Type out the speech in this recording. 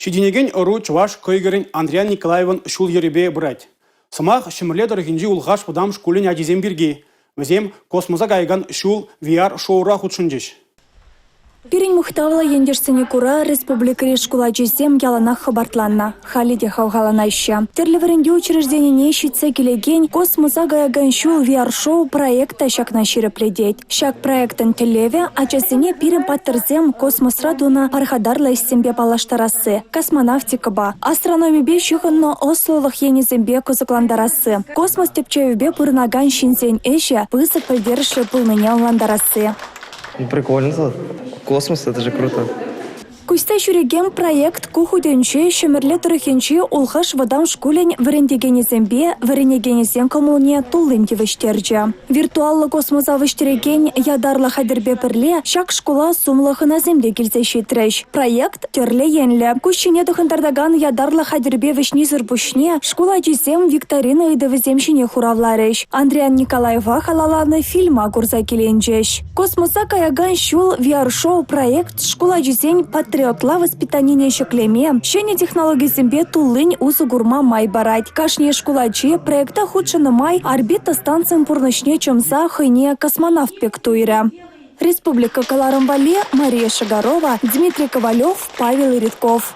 Шидинеген ору чуваш койгерин Андриан Николаевын шул еребе брать. Самах шимрле дорогинжи улгаш подам школин адизем бирги. Везем космоза гайган шул VR шоура худшунжиш. Пирень мухтавла ендерсене кура республика школа чесем яланах хабартланна. Халиде хавгалана ища. Терлеверенде учреждение не щитсе келеген космоса гаяган шул VR-шоу проекта щак на ширепледеть. Щак проектен телеве, а часене пирен паттерзем космос радуна пархадарла истембе палаштарасы. Космонавтика ба. Астрономи бе щуханно ословах енизембе козакландарасы. Космос тепчевбе пырнаган шинзен эща пысык поддерживая пылмене ландарасы. Прикольно. Космос, это же круто. Куйста шурегем проект кухуденче шемерле турхенче улхаш вадам шкулень варендегенезембе варенегенезем коммуне тулынти вештерджа. Виртуаллы космоса вештереген ядарлы хадербе перле шак школа сумлахы на земле килзе трещ. Проект терле енле. Кущине духандардаган ядарлы хадербе вешнизер бушне школа чизем викторина идевеземщине хуравлареш. Андриан Николаева халаланы фильма гурза келенчеш. Космоса каяган шул VR-шоу проект школа чизень патриотла воспитание щеклеме, щене технологии зембе тулынь усу гурма май барать. Кашне школачи проекта худшина май орбита станциям пурночне чомса хайне космонавт пектуира. Республика Каларамбале, Мария Шагарова, Дмитрий Ковалев, Павел Редков.